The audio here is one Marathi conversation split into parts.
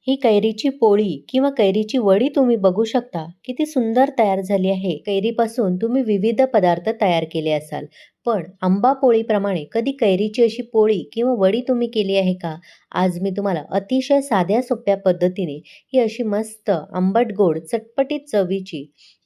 ही कैरीची पोळी किंवा कैरीची वडी तुम्ही बघू शकता किती सुंदर तयार झाली आहे. कैरीपासून तुम्ही विविध पदार्थ तयार केले असाल, पण आंबा पोळीप्रमाणे कधी कैरीची अशी पोळी किंवा वडी तुम्ही केली आहे का? आज मी तुम्हाला अतिशय साध्या सोप्या पद्धतीने ही अशी मस्त आंबट गोड चटपटीत चवीची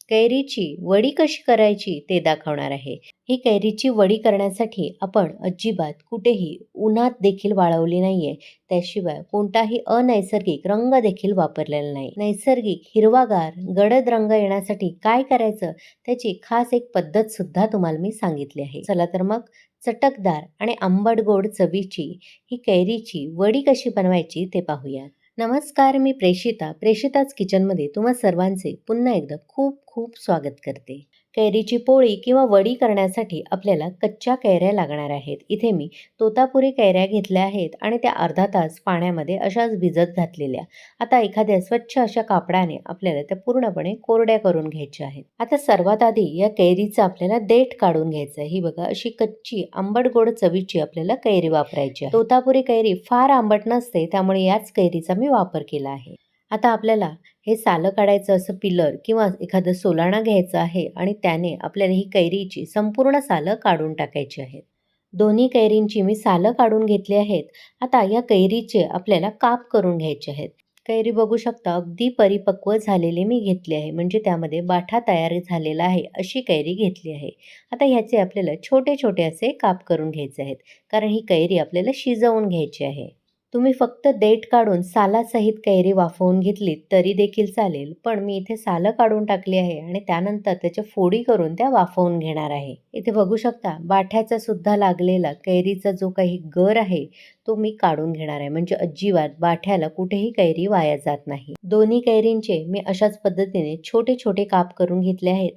कैरीची वडी कशी करायची ते दाखवणार आहे. ही कैरीची वडी करण्यासाठी आपण अजिबात कुठेही उन्हात देखील वाळवली नाहीये. त्याशिवाय कोणताही अनैसर्गिक रंग देखील वापरलेला नाही. नैसर्गिक हिरवागार गडद रंग येण्यासाठी काय करायचं त्याची खास एक पद्धत सुद्धा तुम्हाला मी सांगितली आहे. चला तर मग चटकदार आणि आंबट गोड चवीची ही कैरीची वडी कशी बनवायची ते पाहूया. नमस्कार, मी प्रेषिताच किचनमध्ये तुम्हा सर्वांचे पुन्हा एकदा खूप खूप स्वागत करते. कैरीची पोळी किंवा वडी करण्यासाठी आपल्याला कच्च्या कैऱ्या लागणार आहेत. इथे मी तोतापुरी कैऱ्या घेतल्या आहेत आणि त्या अर्धा तास पाण्यामध्ये अशाच भिजत घातलेल्या. आता एखाद्या स्वच्छ अशा कापडाने आपल्याला त्या पूर्णपणे कोरड्या करून घ्यायच्या आहेत. आता सर्वात आधी या कैरीचं आपल्याला देठ काढून घ्यायचं आहे. ही बघा अशी कच्ची आंबट गोड चवीची आपल्याला कैरी वापरायची आहे. तोतापुरी कैरी फार आंबट नसते, त्यामुळे याच कैरीचा मी वापर केला आहे. आता आपल्याला हे सालं काढायचं असं पिलर किंवा एखादं सोलाणा घ्यायचं आहे आणि त्याने आपल्याला ही कैरीची संपूर्ण सालं काढून टाकायची आहेत. दोन्ही कैरींची मी सालं काढून घेतली आहेत. आता या कैरीचे आपल्याला काप करून घ्यायचे आहेत. कैरी बघू शकता अगदी परिपक्व झालेली मी घेतली आहे, म्हणजे त्यामध्ये बाठा तयार झालेला आहे अशी कैरी घेतली आहे. आता ह्याचे आपल्याला छोटे छोटे असे काप करून घ्यायचे आहेत, कारण ही कैरी आपल्याला शिजवून घ्यायची आहे. तुम्ही फक्त देठ काढून सालासहित कैरी वाफवून घेतलीत तरी देखील चालेल, पण मी इथे सालं काढून टाकली आहे आणि त्यानंतर त्याच्या फोडी करून त्या वाफवून घेणार आहे. इथे बघू शकता बाठ्याचा सुद्धा लागलेला कैरीचा जो काही गर आहे तो मी काढून घेणार आहे, म्हणजे अजिबात बाठ्याला कुठेही कैरी वाया जात नाही. दोन्ही कैरींचे मी अशाच पद्धतीने छोटे छोटे काप करून घेतले आहेत.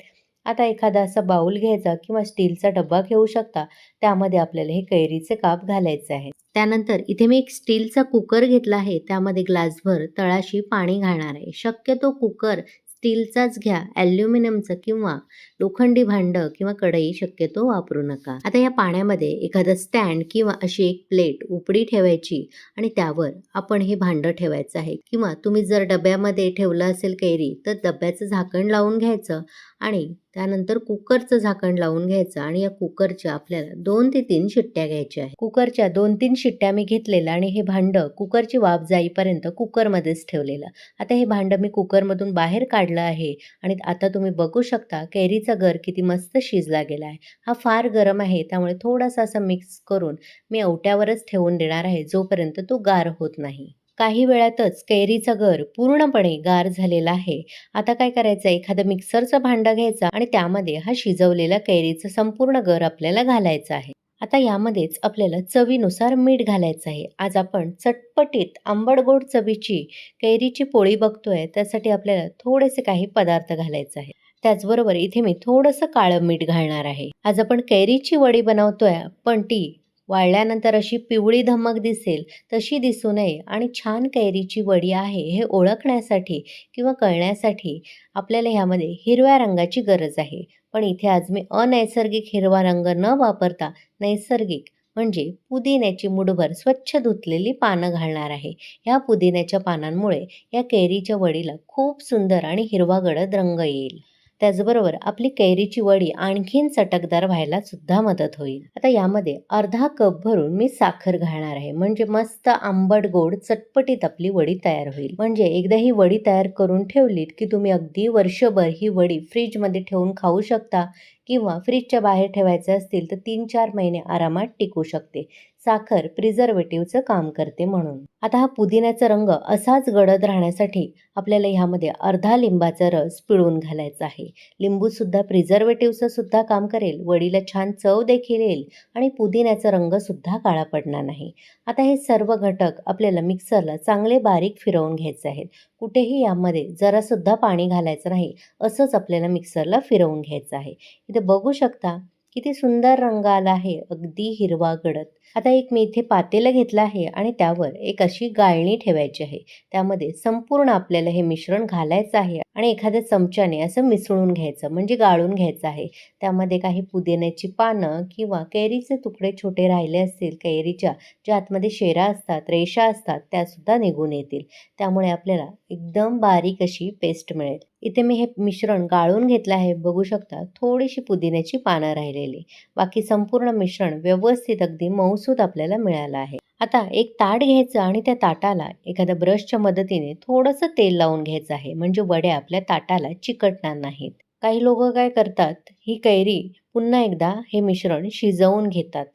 आता एखादा असा बाऊल घ्यायचा किंवा स्टीलचा डब्बा घेऊ शकता, त्यामध्ये आपल्याला हे कैरीचे काप घालायचे आहेत. त्यानंतर इथे मी एक स्टीलचा कुकर घेतला आहे, त्यामध्ये ग्लासभर तळाशी पाणी घालणार आहे. शक्यतो कुकर स्टीलचाच घ्या, ॲल्युमिनियमचं किंवा लोखंडी भांडं किंवा कढई शक्यतो वापरू नका. आता या पाण्यामध्ये एखादं स्टँड किंवा अशी एक प्लेट उपडी ठेवायची आणि त्यावर आपण हे भांडं ठेवायचं आहे, किंवा तुम्ही जर डब्यामध्ये ठेवलं असेल कैरी तर डब्याचं झाकण लावून घ्यायचं आणि त्यानंतर कुकरचं झाकण लावून घ्यायचं आणि या कुकरच्या आपल्याला 2 ते 3 शिट्ट्या घ्यायच्या आहेत. कुकरच्या 2-3 शिट्ट्या मी घेतलेलं आणि हे भांडं कुकरची वाफ जाईपर्यंत कुकरमध्येच ठेवलेलं. आता हे भांडं मी कुकरमधून बाहेर काढलं आहे आणि आता तुम्ही बघू शकता कैरीचा गर किती मस्त शिजला गेला आहे. हा फार गरम आहे, त्यामुळे थोडासा असं मिक्स करून मी ओट्यावरच ठेवून देणार आहे जोपर्यंत तो गार होत नाही. काही वेळातच कैरीचा गर पूर्णपणे गार झालेला आहे. आता काय करायचं, एखादं मिक्सरचं भांडं घ्यायचं आणि त्यामध्ये हा शिजवलेला कैरीचा संपूर्ण गर आपल्याला घालायचा आहे. आता यामध्येच आपल्याला चवीनुसार मीठ घालायचं आहे. आज आपण चटपटीत आंबट गोड चवीची कैरीची पोळी बघतोय, त्यासाठी आपल्याला थोडेसे काही पदार्थ घालायचे आहे. त्याचबरोबर इथे मी थोडंसं काळं मीठ घालणार आहे. आज आपण कैरीची वडी बनवतोय, पण ती वाळल्यानंतर अशी पिवळी धमक दिसेल तशी दिसू नये आणि छान कैरीची वडी आहे हे ओळखण्यासाठी किंवा कळण्यासाठी आपल्याला ह्यामध्ये हिरव्या रंगाची गरज आहे. पण इथे आज मी अनैसर्गिक हिरवा रंग न वापरता नैसर्गिक म्हणजे पुदिन्याची मुठभर स्वच्छ धुतलेली पानं घालणार आहे. ह्या पुदिन्याच्या पानांमुळे या कैरीच्या वडीला खूप सुंदर आणि हिरवा गडद रंग येईल. त्याचबरोबर आपली कैरीची वडी आणखीन चटकदार व्हायला सुद्धा मदत होईल. आता यामध्ये अर्धा कप भरून मी साखर घालणार आहे, म्हणजे मस्त आंबट गोड चटपटीत आपली वडी तयार होईल. म्हणजे एकदा ही वडी तयार करून ठेवलीत की तुम्ही अगदी वर्षभर ही वडी फ्रीजमध्ये ठेवून खाऊ शकता, किंवा फ्रीजच्या बाहेर ठेवायचे असतील तर 3-4 महिने आरामात टिकू शकते. साखर प्रिझर्वेटिव्हचं काम करते म्हणून. आता हा पुदिन्याचा रंग असाच गडद राहण्यासाठी आपल्याला ह्यामध्ये अर्धा लिंबाचा रस पिळून घालायचा आहे. लिंबू सुद्धा प्रिझर्वेटिव्हचं सुद्धा काम करेल, वडीला छान चव देखील येईल आणि पुदिन्याचा रंग सुद्धा काळा पडणार नाही. आता हे सर्व घटक आपल्याला मिक्सरला चांगले बारीक फिरवून घ्यायचे आहेत. कुठेही यामध्ये जरा सुद्धा पाणी घालायचं नाही, असंच आपल्याला मिक्सरला फिरवून घ्यायचं आहे. इथे बघू शकता किती सुंदर रंग आला आहे, अगदी हिरवा गडद. आता एक मी इथे पातेलं घेतलं आहे आणि त्यावर एक अशी गाळणी ठेवायची आहे. त्यामध्ये संपूर्ण आपल्याला हे मिश्रण घालायचं आहे आणि एखाद्या चमच्याने असं मिसळून घ्यायचं म्हणजे गाळून घ्यायचं आहे. त्यामध्ये काही पुदिन्याची पानं किंवा कैरीचे तुकडे छोटे राहिले असतील, कैरीच्या ज्या आतमध्ये शेरा असतात, रेषा असतात, त्यासुद्धा निघून येतील. त्यामुळे आपल्याला एकदम बारीक अशी पेस्ट मिळेल. इथे मी हे मिश्रण गाळून घेतलं आहे. बघू शकता थोडीशी पुदिन्याची पानं राहिलेली. बाकी संपूर्ण मिश्रण व्यवस्थित अगदी मऊसूत आपल्याला मिळालं आहे. आता एक ताट घ्यायचं आणि त्या ताटाला एखाद्या ब्रशच्या मदतीने थोडंसं तेल लावून घ्यायचं आहे म्हणजे वड्या आपल्या ताटाला चिकटणार नाहीत. काही लोकं काय करतात, ही कैरी पुन्हा एकदा हे मिश्रण शिजवून घेतात.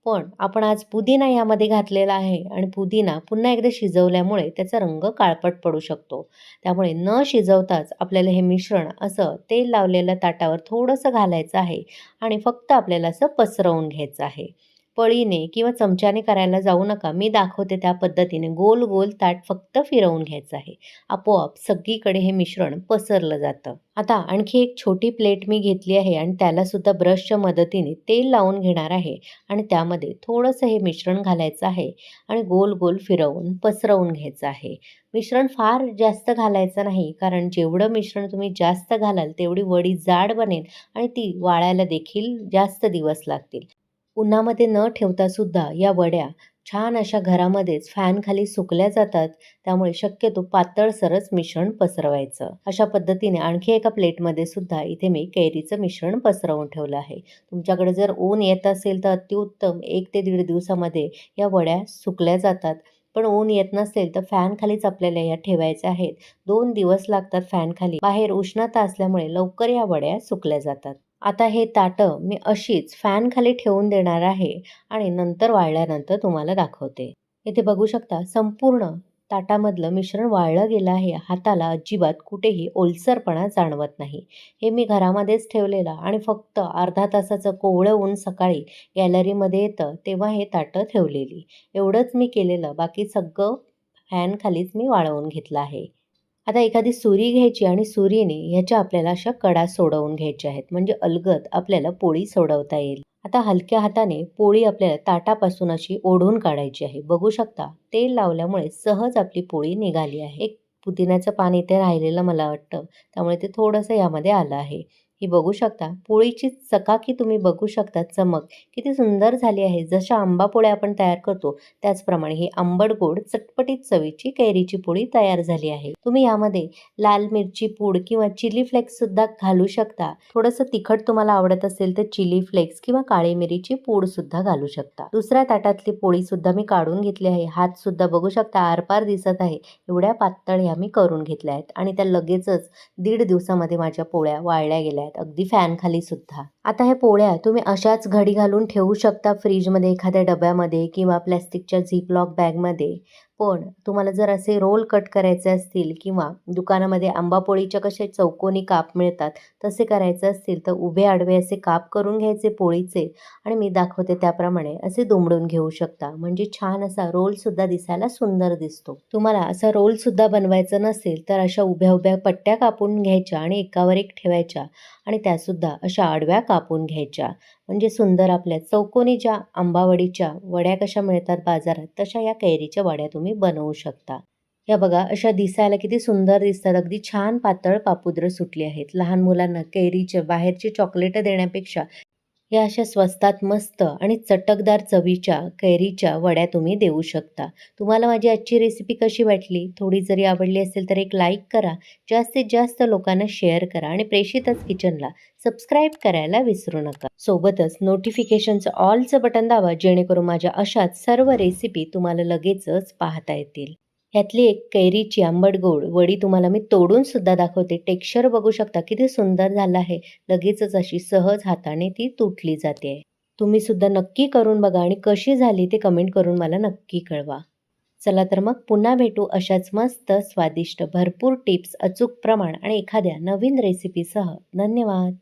पण आपण आज पुदिना यामध्ये घातलेला आहे आणि पुदिना पुन्हा एकदा शिजवल्यामुळे त्याचा रंग काळपट पडू शकतो. त्यामुळे न शिजवताच आपल्याला हे मिश्रण असं तेल लावलेल्या ताटावर थोडंसं घालायचं आहे आणि फक्त आपल्याला असं पसरवून घ्यायचं आहे. पळीने किंवा चमच्याने करायला जाऊ नका. मी दाखवते त्या पद्धतीने गोल गोल ताट फक्त फिरवून घ्यायचं आहे. आपोआप सगळीकडे हे मिश्रण पसरलं जातं. आता आणखी एक छोटी प्लेट मी घेतली आहे आणि त्याला सुद्धा ब्रशच्या मदतीने तेल लावून घेणार आहे आणि त्यामध्ये थोडंसं हे मिश्रण घालायचं आहे आणि गोल गोल फिरवून पसरवून घ्यायचं आहे. मिश्रण फार जास्त घालायचं नाही कारण जेवढं मिश्रण तुम्ही जास्त घालाल तेवढी वडी जाड बनेल आणि ती वाळायला देखील जास्त दिवस लागतील. उन्हामध्ये न ठेवता सुद्धा या वड्या छान अशा घरामध्येच फॅनखाली सुकल्या जातात. त्यामुळे शक्यतो पातळसरच मिश्रण पसरवायचं. अशा पद्धतीने आणखी एका प्लेटमध्ये सुद्धा इथे मी कैरीचं मिश्रण पसरवून ठेवलं आहे. तुमच्याकडे जर ऊन येत असेल तर अतिउत्तम. 1 ते दीड दिवसामध्ये या वड्या सुकल्या जातात. पण ऊन येत नसेल तर फॅनखालीच आपल्याला या ठेवायच्या आहेत. 2 दिवस लागतात फॅनखाली. बाहेर उष्णता असल्यामुळे लवकर या वड्या सुकल्या जातात. आता हे ताटं मी अशीच फॅनखाली ठेवून देणार आहे आणि नंतर वाळल्यानंतर तुम्हाला दाखवते. इथे बघू शकता संपूर्ण ताटामधलं मिश्रण वाळलं गेलं आहे. हाताला अजिबात कुठेही ओलसरपणा जाणवत नाही. हे मी घरामध्येच ठेवलेलं आणि फक्त अर्धा तासाचं कोवळं ऊन सकाळी गॅलरीमध्ये येतं तेव्हा हे ताटं ठेवलेली. एवढंच मी केलेलं. बाकी सगळं फॅनखालीच मी वाळवून घेतलं आहे. आता एखादी सुरी घ्यायची आणि सुरीने ह्याच्या आपल्याला अशा कडा सोडवून घ्यायच्या आहेत म्हणजे अलगद आपल्याला पोळी सोडवता येईल. आता हलक्या हाताने पोळी आपल्याला ताटापासून अशी ओढून काढायची आहे. बघू शकता तेल लावल्यामुळे सहज आपली पोळी निघाली आहे. एक पुदिन्याचं पान इथे राहिलेलं मला वाटतं त्यामुळे ते थोडंसं यामध्ये आलं आहे. ही बघू शकता पोळीची चकाकी तुम्ही बघू शकता चमक किती सुंदर झाली आहे. जशा आंबा पोळ्या आपण तयार करतो त्याचप्रमाणे ही आंबट गोड चटपटीत चवीची कैरीची पोळी तयार झाली आहे. तुम्ही यामध्ये लाल मिरची पूड किंवा चिली फ्लेक्स सुद्धा घालू शकता. थोडंसं तिखट तुम्हाला आवडत असेल तर चिली फ्लेक्स किंवा काळी मिरीची पूड सुद्धा घालू शकता. दुसऱ्या ताटातली पोळी सुद्धा मी काढून घेतली आहे. हात सुद्धा बघू शकता आरपार दिसत आहे. एवढ्या पातळ ह्या मी करून घेतल्या आहेत आणि त्या लगेचच 1.5 दिवसामध्ये माझ्या पोळ्या वाळल्या गेल्या आहेत. अगदी फॅनखाली सुद्धा. आता ह्या पोळ्या तुम्ही अशाच घडी घालून ठेवू शकता फ्रीजमध्ये एखाद्या डब्यामध्ये किंवा प्लॅस्टिकच्या झिपलॉक बॅगमध्ये. पण तुम्हाला जर असे रोल कट करायचे असतील किंवा दुकानामध्ये आंबापोळीच्या कसे चौकोनी काप मिळतात तसे करायचे असतील तर उभे आडवे असे काप करून घ्यायचे पोळीचे आणि मी दाखवते त्याप्रमाणे असे दुमडून घेऊ शकता म्हणजे छान असा रोलसुद्धा दिसायला सुंदर दिसतो. तुम्हाला असा रोलसुद्धा बनवायचा नसेल तर अशा उभ्या उभ्या पट्ट्या कापून घ्यायच्या आणि एकावर एक ठेवायच्या आणि त्यासुद्धा अशा आडव्या कापून घ्यायच्या म्हणजे सुंदर आपल्या चौकोनी ज्या आंबावडीच्या वड्या कशा मिळतात बाजारात तशा या कैरीच्या वड्या तुम्ही बनवू शकता. या बघा अशा दिसायला किती सुंदर दिसतात. अगदी छान पातळ पापुद्र सुटली आहेत. लहान मुलांना कैरीचे बाहेरचे चॉकलेट देण्यापेक्षा या अशा स्वस्तात मस्त आणि चटकदार चवीच्या कैरीच्या वड्या तुम्ही देऊ शकता. तुम्हाला माझी आजची रेसिपी कशी वाटली? थोडी जरी आवडली असेल तर एक लाईक करा. जास्तीत जास्त लोकांना शेअर करा आणि प्रेषितच किचनला सबस्क्राईब करायला विसरू नका. सोबतच नोटिफिकेशनचं ऑलचं बटन दाबा जेणेकरून माझ्या अशाच सर्व रेसिपी तुम्हाला लगेचच पाहता येतील. ह्यातली एक कैरीची आंबट गोड वडी तुम्हाला मी तोडून सुद्धा दाखवते. टेक्स्चर बघू शकता किती सुंदर झालं आहे. लगेचच अशी सहज हाताने ती तुटली जाते. तुम्ही सुद्धा नक्की करून बघा आणि कशी झाली ते कमेंट करून मला नक्की कळवा. चला तर मग पुन्हा भेटू अशाच मस्त स्वादिष्ट भरपूर टिप्स, अचूक प्रमाण आणि एखाद्या नवीन रेसिपीसह. धन्यवाद.